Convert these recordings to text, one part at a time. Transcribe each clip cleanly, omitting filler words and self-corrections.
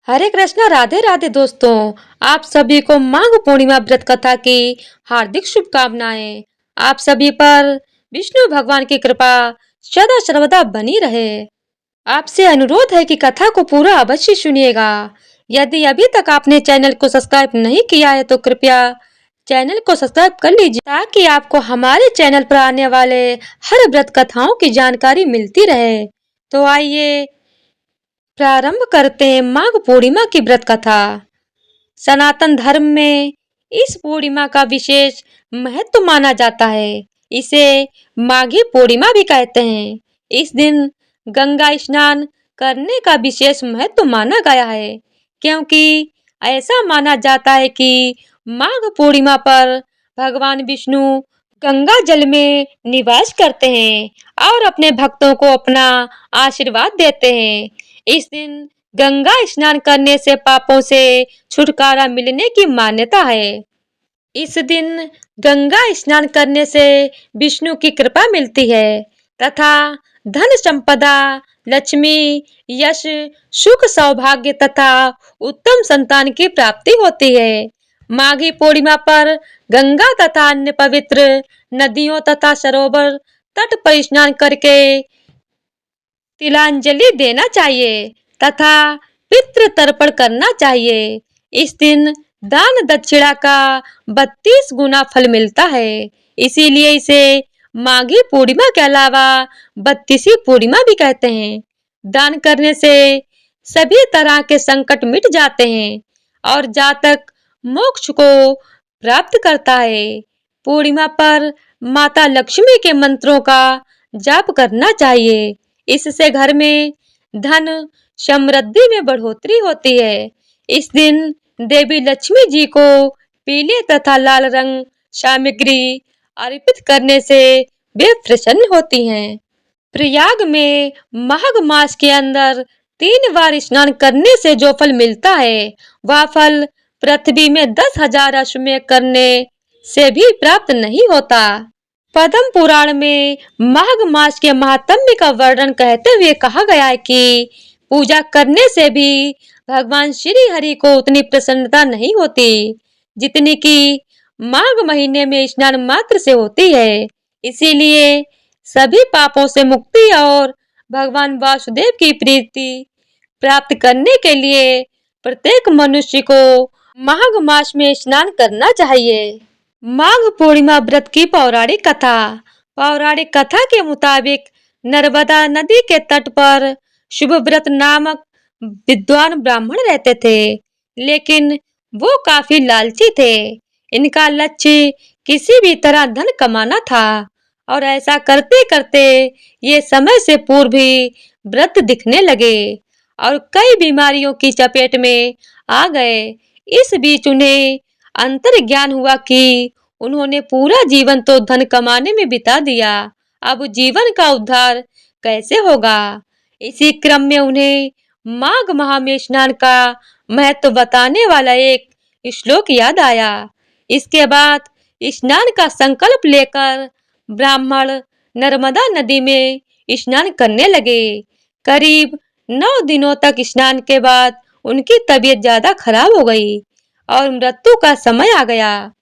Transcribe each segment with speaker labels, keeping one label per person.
Speaker 1: हरे कृष्णा, राधे राधे दोस्तों। आप सभी को माघ पूर्णिमा व्रत कथा की हार्दिक शुभकामनाएं। आप सभी पर विष्णु भगवान की कृपा सदा सर्वदा बनी रहे। आपसे अनुरोध है कि कथा को पूरा अवश्य सुनिएगा। यदि अभी तक आपने चैनल को सब्सक्राइब नहीं किया है तो कृपया चैनल को सब्सक्राइब कर लीजिए ताकि आपको हमारे चैनल पर आने वाले हर व्रत कथाओं की जानकारी मिलती रहे। तो आइए प्रारंभ करते हैं माघ पूर्णिमा की व्रत कथा। सनातन धर्म में इस पूर्णिमा का विशेष महत्व माना जाता है। इसे माघी पूर्णिमा भी कहते हैं। इस दिन गंगा स्नान करने का विशेष महत्व माना गया है, क्योंकि ऐसा माना जाता है कि माघ पूर्णिमा पर भगवान विष्णु गंगा जल में निवास करते हैं और अपने भक्तों को अपना आशीर्वाद देते हैं। इस दिन गंगा स्नान करने से पापों से छुटकारा मिलने की मान्यता है। इस दिन गंगा स्नान करने से विष्णु की कृपा मिलती है तथा धन संपदा, लक्ष्मी, यश, सुख, सौभाग्य तथा उत्तम संतान की प्राप्ति होती है। माघी पूर्णिमा पर गंगा तथा अन्य पवित्र नदियों तथा सरोवर तट पर स्नान करके तिलांजलि देना चाहिए तथा पितृ तर्पण करना चाहिए। इस दिन दान दक्षिणा का 32 गुना फल मिलता है। इसीलिए इसे माघी पूर्णिमा के अलावा 32वीं पूर्णिमा भी कहते हैं। दान करने से सभी तरह के संकट मिट जाते हैं और जातक मोक्ष को प्राप्त करता है। पूर्णिमा पर माता लक्ष्मी के मंत्रों का जाप करना चाहिए। इससे घर में धन समृद्धि में बढ़ोतरी होती है। इस दिन देवी लक्ष्मी जी को पीले तथा लाल रंग सामग्री अर्पित करने से वे प्रसन्न होती हैं। प्रयाग में माघ मास के अंदर 3 बार स्नान करने से जो फल मिलता है वह फल पृथ्वी में 10,000 अश्वमेध करने से भी प्राप्त नहीं होता। पद्म पुराण में माघ मास के महात्म्य का वर्णन कहते हुए कहा गया है कि पूजा करने से भी भगवान श्री हरि को उतनी प्रसन्नता नहीं होती जितनी कि माघ महीने में स्नान मात्र से होती है। इसीलिए सभी पापों से मुक्ति और भगवान वासुदेव की प्रीति प्राप्त करने के लिए प्रत्येक मनुष्य को माघ मास में स्नान करना चाहिए। माघ पूर्णिमा व्रत की पौराणिक कथा। पौराणिक कथा के मुताबिक नर्मदा नदी के तट पर शुभव्रत नामक विद्वान ब्राह्मण रहते थे, लेकिन वो काफी लालची थे। इनका लक्ष्य किसी भी तरह धन कमाना था और ऐसा करते करते ये समय से पूर्व ही व्रत दिखने लगे और कई बीमारियों की चपेट में आ गए। इस बीच उन्हें अंतर ज्ञान हुआ कि उन्होंने पूरा जीवन तो धन कमाने में बिता दिया, अब जीवन का उद्धार कैसे होगा। इसी क्रम में उन्हें माघ माह में स्नान का महत्व बताने वाला एक श्लोक याद आया। इसके बाद स्नान का संकल्प लेकर ब्राह्मण नर्मदा नदी में स्नान करने लगे। करीब 9 दिनों तक स्नान के बाद उनकी तबीयत ज्यादा खराब हो गई और मृत्यु का समय आ गया।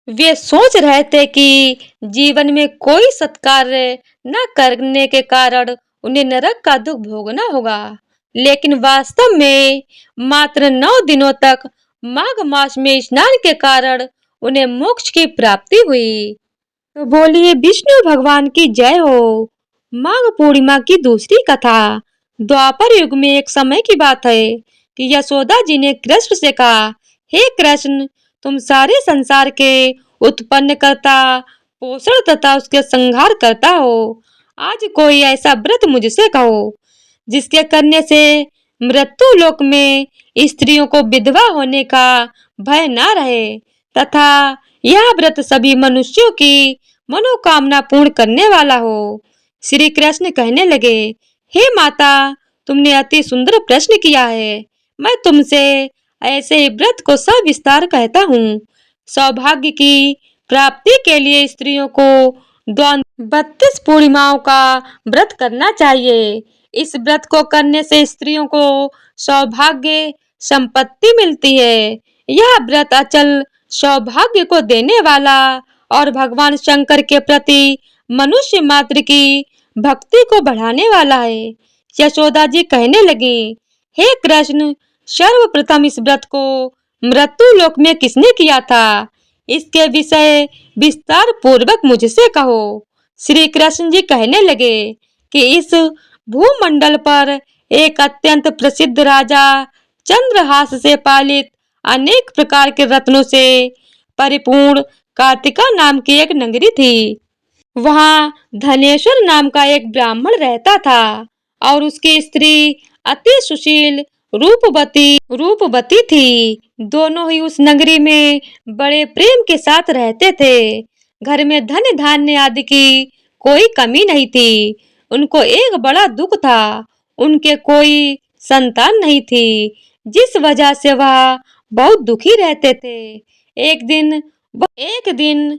Speaker 1: वे सोच रहे थे कि जीवन में कोई सत्कार्य न करने के कारण उन्हें नरक का दुख भोगना होगा, लेकिन वास्तव में मात्र 9 दिनों तक माघ मास में स्नान के कारण उन्हें मोक्ष की प्राप्ति हुई। तो बोलिए विष्णु भगवान की जय हो। माघ पूर्णिमा की दूसरी कथा। द्वापर युग में एक समय की बात है कि यशोदा जी ने कृष्ण से कहा, हे कृष्ण, तुम सारे संसार के उत्पन्न करता, पोषण तथा उसके संहार करता हो। आज कोई ऐसा व्रत मुझसे कहो जिसके करने से मृत्यु लोक में स्त्रियों को विधवा होने का भय ना रहे तथा यह व्रत सभी मनुष्यों की मनोकामना पूर्ण करने वाला हो। श्री कृष्ण कहने लगे, हे माता, तुमने अति सुंदर प्रश्न किया है। मैं तुमसे ऐसे ही व्रत को सविस्तार कहता हूँ। सौभाग्य की प्राप्ति के लिए स्त्रियों को 32 पूर्णिमाओं का व्रत करना चाहिए। इस व्रत को करने से स्त्रियों को सौभाग्य संपत्ति मिलती है। यह व्रत अचल सौभाग्य को देने वाला और भगवान शंकर के प्रति मनुष्य मात्र की भक्ति को बढ़ाने वाला है। यशोदा जी कहने लगी, हे कृष्ण, सर्वप्रथम इस व्रत को मृत्यु लोक में किसने किया था? इसके विषय विस्तार पूर्वक मुझसे कहो। श्री कृष्ण जी कहने लगे कि इस भूमंडल पर एक अत्यंत प्रसिद्ध राजा चंद्रहास से पालित अनेक प्रकार के रत्नों से परिपूर्ण कार्तिका नाम की एक नगरी थी। वहाँ धनेश्वर नाम का एक ब्राह्मण रहता था और उसकी स्त्री अति सुशील रूपवती थी। दोनों ही उस नगरी में बड़े प्रेम के साथ रहते थे। घर में धन धान्य आदि की कोई कमी नहीं थी। उनको एक बड़ा दुख था, उनके कोई संतान नहीं थी, जिस वजह से वह बहुत दुखी रहते थे। एक दिन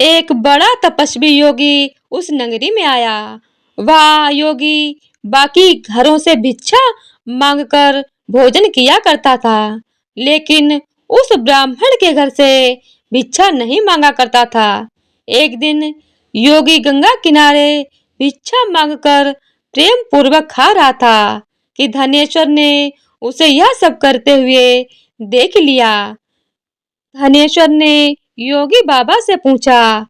Speaker 1: एक बड़ा तपस्वी योगी उस नगरी में आया। वह योगी बाकी घरों से भिक्षा मांगकर भोजन किया करता था, लेकिन उस ब्राह्मण के घर से भिक्षा नहीं मांगा करता था। एक दिन योगी गंगा किनारे भिक्षा मांगकर प्रेम पूर्वक खा रहा था कि धनेश्वर ने उसे यह सब करते हुए देख लिया। धनेश्वर ने योगी बाबा से पूछा,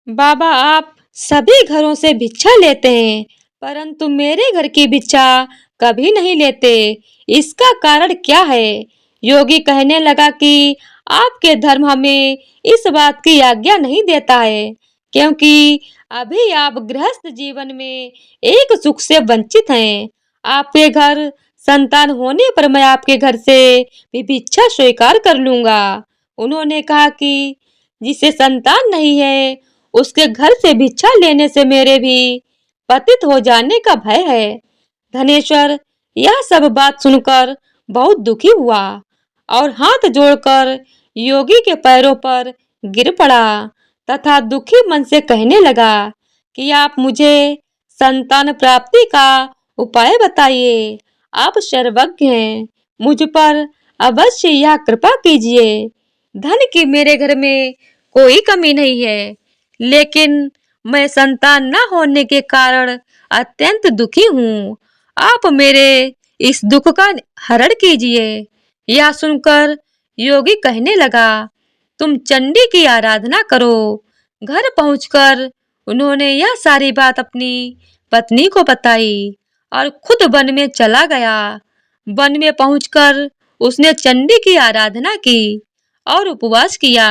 Speaker 1: बाबा, आप सभी घरों से भिक्षा लेते हैं, परंतु मेरे घर की भिक्षा कभी नहीं लेते। इसका कारण क्या है? योगी कहने लगा कि आपके धर्म हमें इस बात की आज्ञा नहीं देता है, क्योंकि अभी आप गृहस्थ जीवन में एक सुख से वंचित हैं। आपके घर संतान होने पर मैं आपके घर से भी भिक्षा स्वीकार कर लूंगा। उन्होंने कहा कि जिसे संतान नहीं है, उसके घर से भिक्षा लेने से मेरे भी पतित हो जाने का भय है। धनेश्वर यह सब बात सुनकर बहुत दुखी हुआ और हाथ जोड़कर योगी के पैरों पर गिर पड़ा तथा दुखी मन से कहने लगा कि आप मुझे संतान प्राप्ति का उपाय बताइए। आप सर्वज्ञ हैं, मुझ पर अवश्य यह कृपा कीजिए। धन की मेरे घर में कोई कमी नहीं है, लेकिन मैं संतान न होने के कारण अत्यंत दुखी हूँ। आप मेरे इस दुख का हरण कीजिए। यह सुनकर योगी कहने लगा, तुम चंडी की आराधना करो। घर पहुंचकर उन्होंने यह सारी बात अपनी पत्नी को बताई और खुद वन में चला गया। वन में पहुंचकर उसने चंडी की आराधना की और उपवास किया।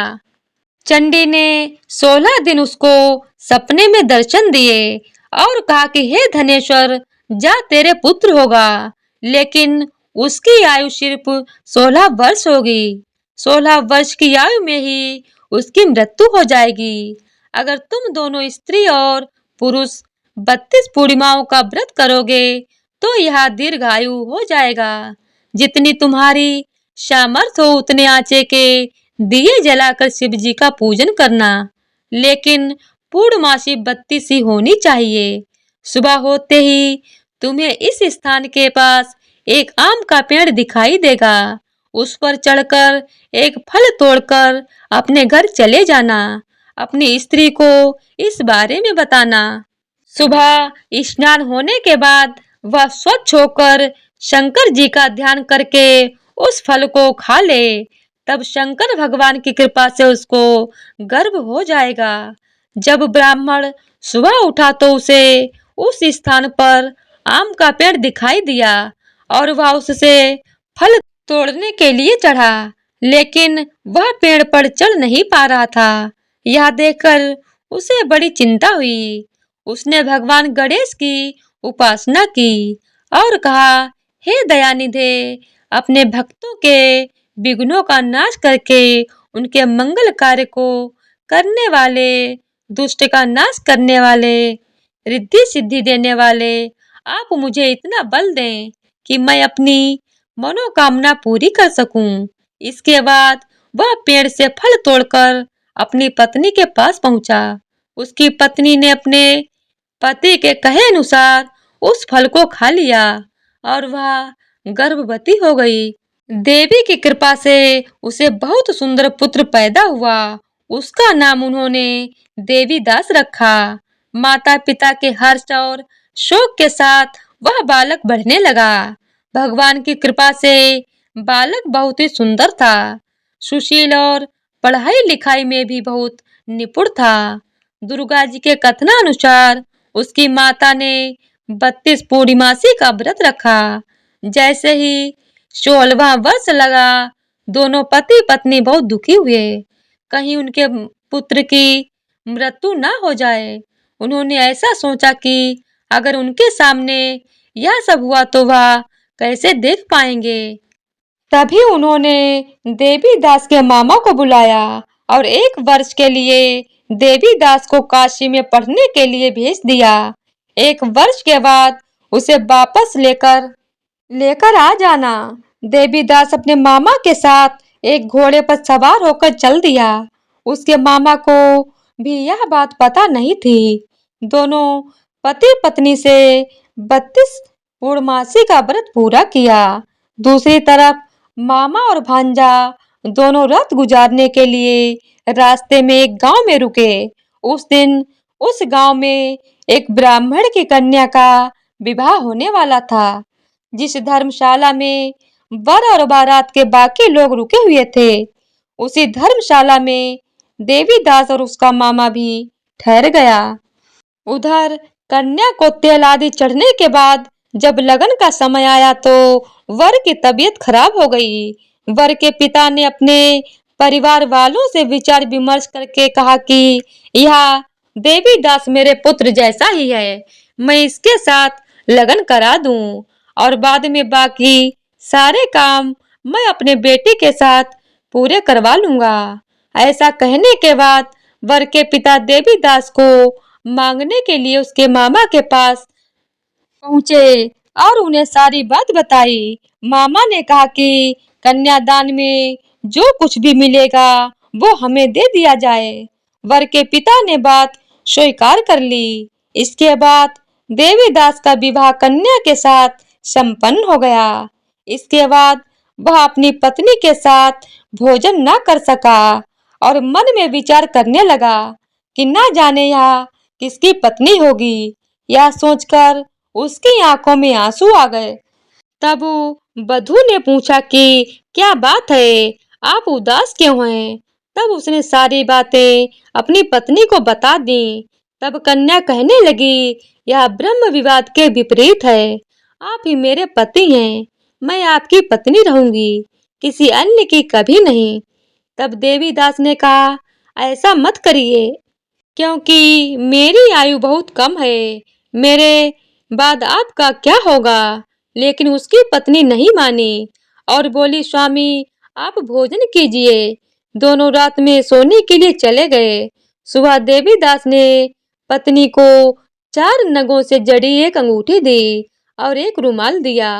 Speaker 1: चंडी ने 16 दिन उसको सपने में दर्शन दिए और कहा कि हे धनेश्वर, जा, तेरे पुत्र होगा, लेकिन उसकी आयु सिर्फ 16 वर्ष होगी। 16 वर्ष की आयु में ही उसकी मृत्यु हो जाएगी। अगर तुम दोनों स्त्री और पुरुष 32 पूर्णिमाओं का व्रत करोगे तो यह दीर्घायु हो जाएगा। जितनी तुम्हारी सामर्थ्य हो उतने आंचे के दिए जलाकर शिव जी का पूजन करना, लेकिन पूर्णमासी 32 ही होनी चाहिए। सुबह होते ही तुम्हें इस स्थान के पास एक आम का पेड़ दिखाई देगा। उस पर चढ़कर एक फल तोड़कर अपने घर चले जाना। अपनी स्त्री को इस बारे में बताना। सुबह स्नान होने के बाद वह स्वच्छ होकर शंकर जी का ध्यान करके उस फल को खा ले। तब शंकर भगवान की कृपा से उसको गर्भ हो जाएगा। जब ब्राह्मण सुबह उठा तो उसे उस स्थान पर आम का पेड़ दिखाई दिया और वह उससे फल तोड़ने के लिए चढ़ा, लेकिन वह पेड़ पर चढ़ नहीं पा रहा था। यह देखकर उसे बड़ी चिंता हुई। उसने भगवान गणेश की उपासना की और कहा, हे दयानिधे, अपने भक्तों के विघ्नों का नाश करके उनके मंगल कार्य को करने वाले, दुष्ट का नाश करने वाले, रिद्धि सिद्धि देने वाले, आप मुझे इतना बल दें कि मैं अपनी मनोकामना पूरी कर सकूं। इसके बाद वह पेड़ से फल तोड़कर अपनी पत्नी के पास पहुंचा। उसकी पत्नी ने अपने पति के कहे अनुसार उस फल को खा लिया और वह गर्भवती हो गई। देवी की कृपा से उसे बहुत सुंदर पुत्र पैदा हुआ। उसका नाम उन्होंने देवीदास रखा। माता पिता के हर्ष और शोक के साथ वह बालक बढ़ने लगा। भगवान की कृपा से बालक बहुत ही सुंदर था, सुशील और पढ़ाई लिखाई में भी बहुत निपुण था। दुर्गा जी के कथनानुसार उसकी माता ने 32 पूर्णिमासी का व्रत रखा। जैसे ही 16वां वर्ष लगा, दोनों पति पत्नी बहुत दुखी हुए, कहीं उनके पुत्र की मृत्यु ना हो जाए। उन्होंने ऐसा सोचा कि अगर उनके सामने यह सब हुआ तो वह कैसे देख पाएंगे। तभी उन्होंने देवीदास के मामा को बुलाया और 1 वर्ष के लिए देवीदास को काशी में पढ़ने के लिए भेज दिया। 1 वर्ष के बाद उसे वापस लेकर लेकर आ जाना। देवीदास अपने मामा के साथ एक घोड़े पर सवार होकर चल दिया। उसके मामा को भी यह बात पता नहीं थी। दोनों पति पत्नी से 32 पूर्णमासी का व्रत पूरा किया। दूसरी तरफ मामा और भांजा दोनों रात गुजारने के लिए रास्ते में एक गांव में रुके। उस दिन उस गांव में एक ब्राह्मण की कन्या का विवाह होने वाला था। जिस धर्मशाला में वर और बारात के बाकी लोग रुके हुए थे, उसी धर्मशाला में देवीदास और उसका मामा भी ठहर गया। उधर कन्या को तेल आदि चढ़ने के बाद जब लगन का समय आया तो वर की तबीयत खराब हो गई। वर के पिता ने अपने परिवार वालों से विचार विमर्श करके कहा कि यह देवीदास मेरे पुत्र जैसा ही है, मैं इसके साथ लगन करा दूं और बाद में बाकी सारे काम मैं अपने बेटे के साथ पूरे करवा लूंगा। ऐसा कहने के बाद वर के पिता देवीदास को मांगने के लिए उसके मामा के पास पहुंचे और उन्हें सारी बात बताई। मामा ने कहा कि कन्यादान में जो कुछ भी मिलेगा वो हमें दे दिया जाए। वर के पिता ने बात स्वीकार कर ली। इसके बाद देवीदास का विवाह कन्या के साथ संपन्न हो गया। इसके बाद वह अपनी पत्नी के साथ भोजन न कर सका और मन में विचार करने लगा कि न जाने यह किसकी पत्नी होगी। यह सोचकर उसकी आंखों में आंसू आ गए। तब वधू ने पूछा कि क्या बात है, आप उदास क्यों हैं? तब उसने सारी बातें अपनी पत्नी को बता दी। तब कन्या कहने लगी, यह ब्रह्म विवाद के विपरीत है। आप ही मेरे पति हैं, मैं आपकी पत्नी रहूंगी, किसी अन्य की कभी नहीं। तब देवीदास ने कहा, ऐसा मत करिए, क्योंकि मेरी आयु बहुत कम है, मेरे बाद आपका क्या होगा? लेकिन उसकी पत्नी नहीं मानी और बोली, स्वामी आप भोजन कीजिए। दोनों रात में सोने के लिए चले गए। सुबह देवीदास ने पत्नी को 4 नगों से जड़ी एक अंगूठी दी और एक रुमाल दिया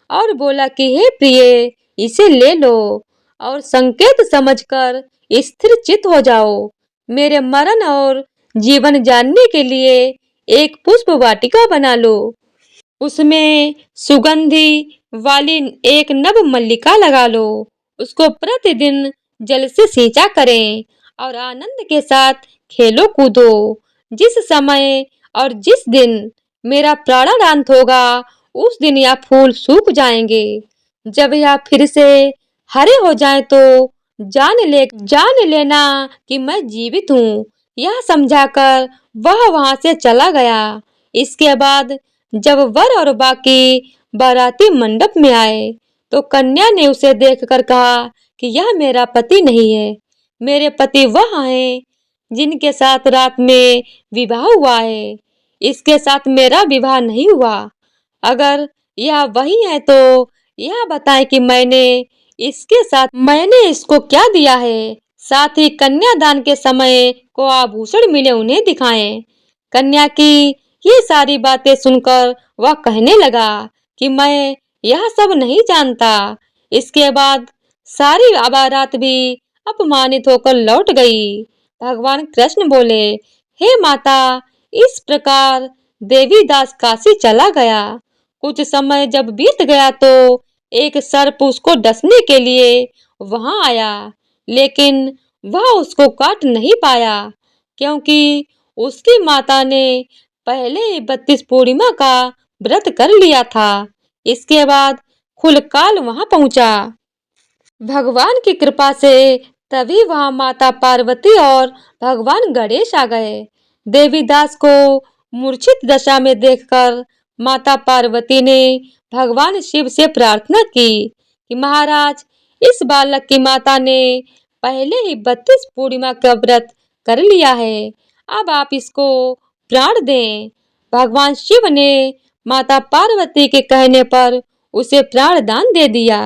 Speaker 1: और बोला कि हे प्रिय, इसे ले लो और संकेत समझकर स्थिर चित्त हो जाओ। मेरे मरण और जीवन जानने के लिए एक पुष्प वाटिका बना लो। उसमें सुगंधि वाली एक नव मल्लिका लगा लो। उसको प्रतिदिन जल से सींचा करें और आनंद के साथ खेलो कूदो। जिस समय और जिस दिन मेरा प्राणांत होगा, उस दिन यह फूल सूख जाएंगे। जब यह फिर से हरे हो जाए तो जान लेना कि मैं जीवित हूँ। यह समझाकर वह वहां से चला गया। इसके बाद जब वर और बाकी बाराती मंडप में आए तो कन्या ने उसे देखकर कहा कि यह मेरा पति नहीं है, मेरे पति वह हैं जिनके साथ रात में विवाह हुआ है। इसके साथ मेरा विवाह नहीं हुआ। अगर यह वही है तो यह बताएं कि मैंने इसको क्या दिया है। साथ ही कन्यादान के समय को आभूषण मिले उन्हें दिखाएं। कन्या की ये सारी बातें सुनकर वह कहने लगा कि मैं यह सब नहीं जानता। इसके बाद सारी बारात भी अपमानित होकर लौट गई। भगवान कृष्ण बोले, हे माता, इस प्रकार देवीदास काशी चला गया। कुछ समय जब बीत गया तो एक सर्प उसको डसने के लिए वहां आया, लेकिन वह उसको काट नहीं पाया क्योंकि उसकी माता ने पहले ही 32 पूर्णिमा का व्रत कर लिया था। इसके बाद खुलकाल वहां पहुंचा। भगवान की कृपा से तभी वहां माता पार्वती और भगवान गणेश आ गए। देवीदास को मूर्छित दशा में देखकर माता पार्वती ने भगवान शिव से प्रार्थना की कि महाराज, इस बालक की माता ने पहले ही 32 पूर्णिमा का व्रत कर लिया है, अब आप इसको प्राण दें। भगवान शिव ने माता पार्वती के कहने पर उसे प्राण दान दे दिया।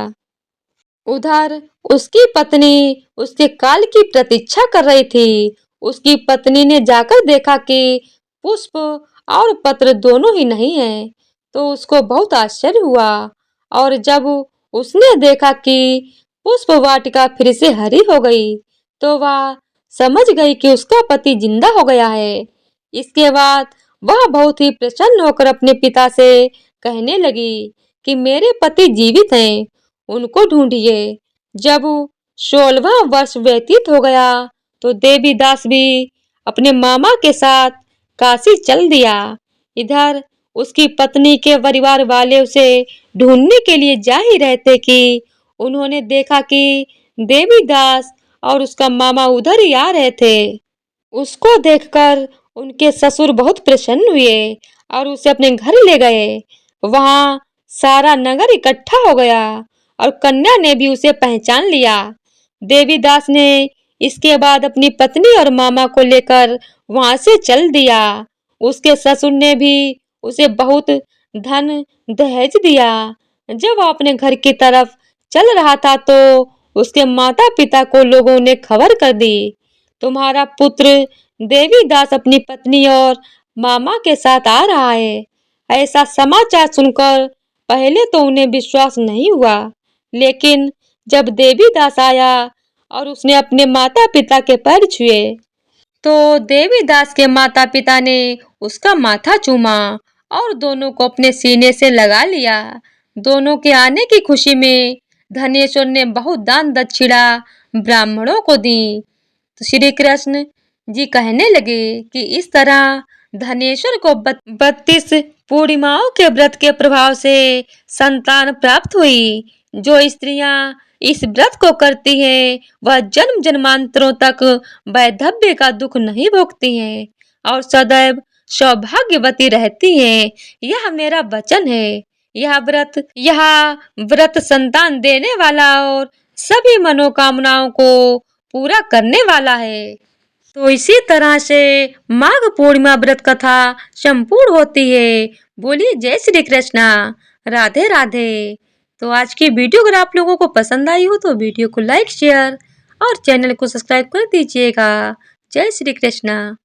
Speaker 1: उधर उसकी पत्नी उसके काल की प्रतीक्षा कर रही थी। उसकी पत्नी ने जाकर देखा कि पुष्प और पत्र दोनों ही नहीं है, तो उसको बहुत आश्चर्य हुआ। और जब उसने देखा कि पुष्प वाटिका फिर से हरी हो गई, तो वह समझ गई कि उसका पति जिंदा हो गया है। इसके बाद वह बहुत ही प्रसन्न होकर अपने पिता से कहने लगी कि मेरे पति जीवित हैं, उनको ढूंढिए। जब 16वां वर्ष व्यतीत हो गया, तो देवीदास भी अपने मामा के साथ काशी चल दिया। इधर उसकी पत्नी के परिवार वाले उसे ढूंढने के लिए जा ही रहे थे कि उन्होंने देखा कि देवीदास और उसका मामा उधर ही आ रहे थे। उसको देखकर उनके ससुर बहुत प्रसन्न हुए और उसे अपने घर ले गए। वहां सारा नगर इकट्ठा हो गया और कन्या ने भी उसे पहचान लिया। देवीदास ने इसके बाद अपनी पत्नी और मामा को लेकर वहां से चल दिया। उसके ससुर ने भी उसे बहुत धन दहेज दिया। जब वह अपने घर की तरफ चल रहा था, तो उसके माता पिता को लोगों ने खबर कर दी, तुम्हारा पुत्र देवीदास अपनी पत्नी और मामा के साथ आ रहा है। ऐसा समाचार सुनकर पहले तो उन्हें विश्वास नहीं हुआ, लेकिन जब देवीदास आया और उसने अपने माता पिता के पैर छुए, तो देवीदास के माता पिता ने उसका माथा चूमा और दोनों को अपने सीने से लगा लिया। दोनों के आने की खुशी में धनेश्वर ने बहुत दान दक्षिणा ब्राह्मणों को दी। तो श्री कृष्ण जी कहने लगे कि इस तरह धनेश्वर को 32 पूर्णिमाओं के व्रत के प्रभाव से संतान प्राप्त हुई। जो स्त्रियां इस व्रत को करती हैं, वह जन्म जन्मांतरों तक वैधव्य का दुख नहीं भोगती हैं और सदैव सौभाग्यवती रहती हैं। यह मेरा वचन है। यह व्रत संतान देने वाला और सभी मनोकामनाओं को पूरा करने वाला है। तो इसी तरह से माघ पूर्णिमा व्रत कथा संपूर्ण होती है। बोलिए जय श्री कृष्णा, राधे राधे। तो आज की वीडियो अगर आप लोगों को पसंद आई हो, तो वीडियो को लाइक शेयर और चैनल को सब्सक्राइब कर दीजिएगा। जय श्री कृष्णा।